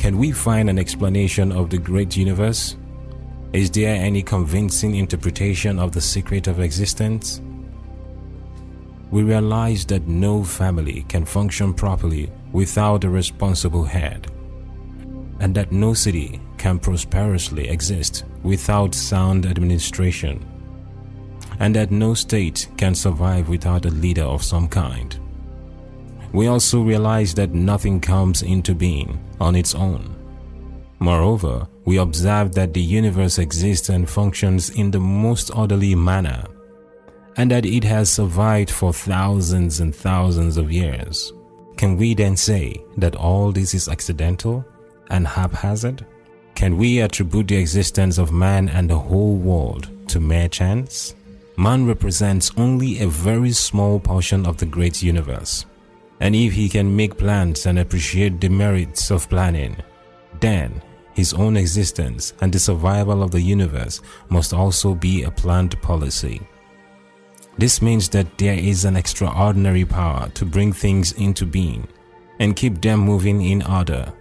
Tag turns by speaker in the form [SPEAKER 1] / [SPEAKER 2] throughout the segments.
[SPEAKER 1] Can we find an explanation of the great universe? Is there any convincing interpretation of the secret of existence? We realize that no family can function properly without a responsible head, and that no city can prosperously exist without sound administration, and that no state can survive without a leader of some kind. We also realize that nothing comes into being on its own. Moreover, we observe that the universe exists and functions in the most orderly manner, and that it has survived for thousands and thousands of years. Can we then say that all this is accidental and haphazard? Can we attribute the existence of man and the whole world to mere chance? Man represents only a very small portion of the great universe, and if he can make plans and appreciate the merits of planning, then his own existence and the survival of the universe must also be a planned policy. This means that there is an extraordinary power to bring things into being and keep them moving in order.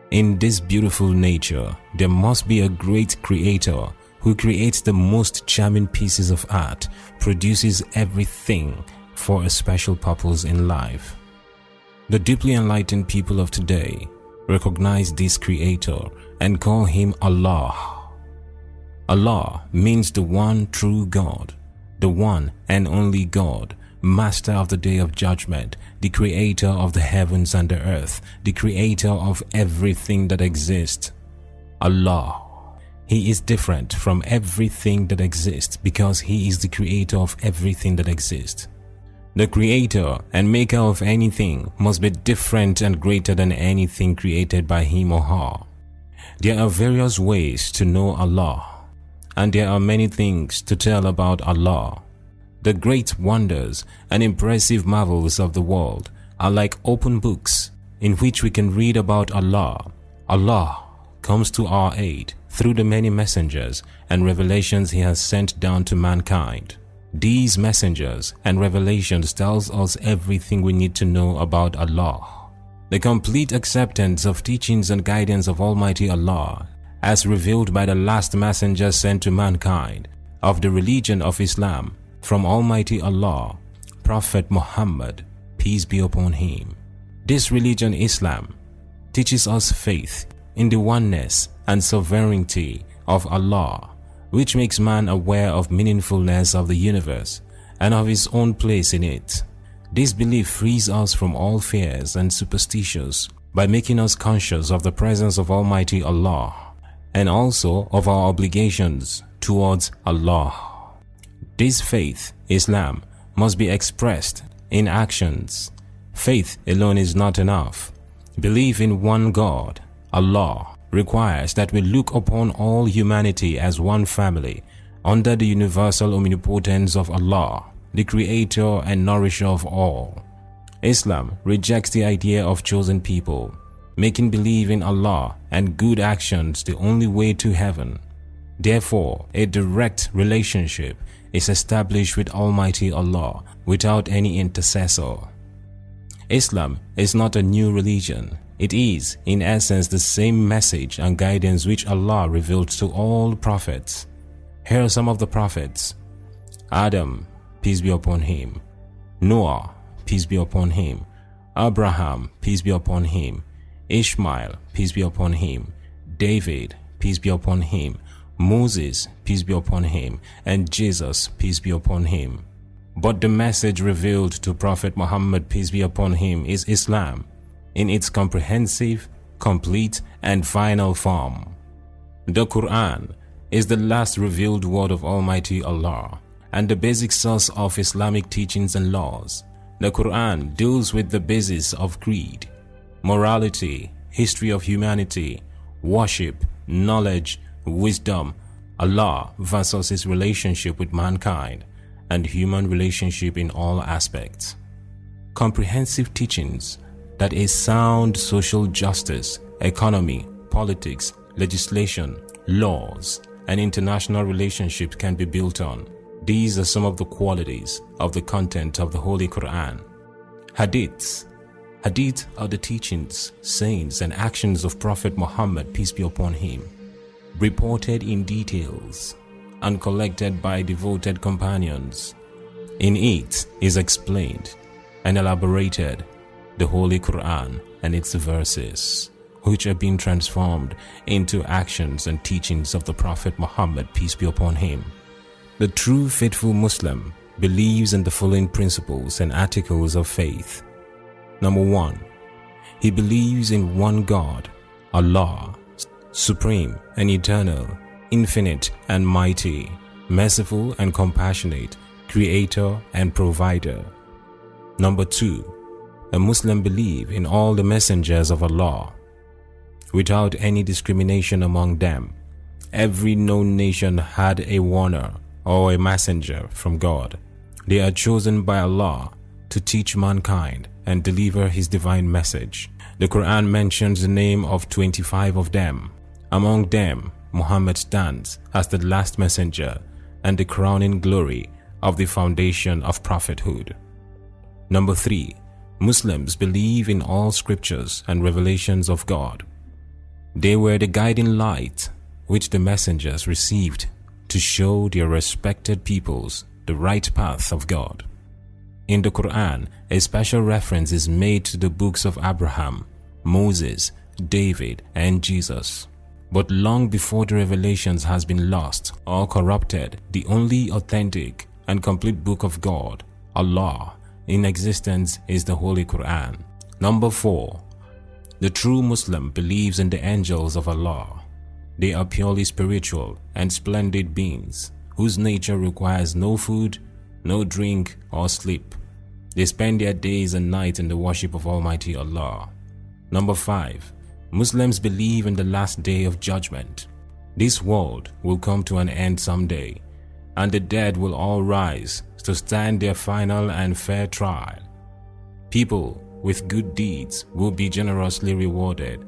[SPEAKER 1] In this beautiful nature, there must be a great creator who creates the most charming pieces of art, produces everything for a special purpose in life. The deeply enlightened people of today recognize this creator and call him Allah. Allah means the one true God, the one and only God, master of the day of judgment, the creator of the heavens and the earth, the creator of everything that exists. Allah. He is different from everything that exists because he is the creator of everything that exists. The creator and maker of anything must be different and greater than anything created by him or her. There are various ways to know Allah, and there are many things to tell about Allah. The great wonders and impressive marvels of the world are like open books in which we can read about Allah. Allah comes to our aid through the many messengers and revelations he has sent down to mankind. These messengers and revelations tells us everything we need to know about Allah. The complete acceptance of teachings and guidance of Almighty Allah, as revealed by the last messenger sent to mankind, of the religion of Islam from Almighty Allah, Prophet Muhammad, peace be upon him. This religion, Islam, teaches us faith in the oneness and sovereignty of Allah, which makes man aware of meaningfulness of the universe and of his own place in it. This belief frees us from all fears and superstitions by making us conscious of the presence of Almighty Allah and also of our obligations towards Allah. This faith, Islam, must be expressed in actions. Faith alone is not enough. Belief in one God, Allah, requires that we look upon all humanity as one family under the universal omnipotence of Allah, the creator and nourisher of all. Islam rejects the idea of chosen people, making belief in Allah and good actions the only way to heaven. Therefore, a direct relationship is established with Almighty Allah without any intercessor. Islam is not a new religion. It is, in essence, the same message and guidance which Allah revealed to all prophets. Here are some of the prophets: Adam, peace be upon him; Noah, peace be upon him; Abraham, peace be upon him; Ishmael, peace be upon him; David, peace be upon him; Moses, peace be upon him; and Jesus, peace be upon him. But the message revealed to Prophet Muhammad, peace be upon him, is Islam in its comprehensive, complete, and final form. The Quran is the last revealed word of Almighty Allah and the basic source of Islamic teachings and laws. The Quran deals with the basis of creed, morality, history of humanity, worship, knowledge, wisdom, Allah versus his relationship with mankind, and human relationship in all aspects. Comprehensive teachings that a sound social justice, economy, politics, legislation, laws, and international relationships can be built on. These are some of the qualities of the content of the Holy Quran. Hadiths. Hadith are the teachings, sayings, and actions of Prophet Muhammad, peace be upon him, reported in details and collected by devoted companions. In it is explained and elaborated the Holy Quran and its verses, which have been transformed into actions and teachings of the Prophet Muhammad, peace be upon him. The true faithful Muslim believes in the following principles and articles of faith. Number 1, he believes in one God, Allah, supreme and eternal, infinite and mighty, merciful and compassionate, creator and provider. Number 2, a Muslim believes in all the messengers of Allah, without any discrimination among them. Every known nation had a warner or a messenger from God. They are chosen by Allah to teach mankind and deliver His divine message. The Quran mentions the name of 25 of them. Among them, Muhammad stands as the last messenger and the crowning glory of the foundation of prophethood. Number 3, Muslims believe in all scriptures and revelations of God. They were the guiding light which the messengers received to show their respected peoples the right path of God. In the Quran, a special reference is made to the books of Abraham, Moses, David, and Jesus. But long before the revelations has been lost or corrupted, the only authentic and complete book of God, Allah, in existence is the Holy Quran. Number 4, the true Muslim believes in the angels of Allah. They are purely spiritual and splendid beings whose nature requires no food, no drink, or sleep. They spend their days and nights in the worship of Almighty Allah. Number 5, Muslims believe in the last day of judgment. This world will come to an end someday, and the dead will all rise to stand their final and fair trial. People with good deeds will be generously rewarded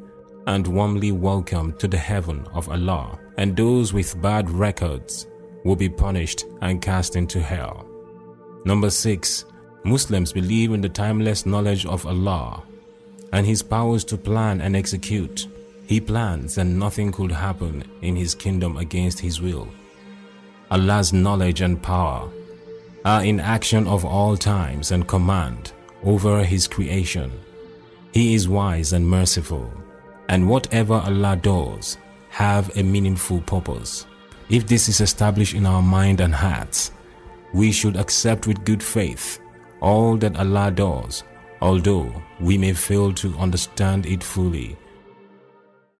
[SPEAKER 1] and warmly welcomed to the heaven of Allah, and those with bad records will be punished and cast into hell. Number 6, Muslims believe in the timeless knowledge of Allah and His powers to plan and execute. He plans and nothing could happen in His kingdom against His will. Allah's knowledge and power are in action of all times and command over His creation. He is wise and merciful, and whatever Allah does have a meaningful purpose. If this is established in our mind and hearts, we should accept with good faith all that Allah does, although we may fail to understand it fully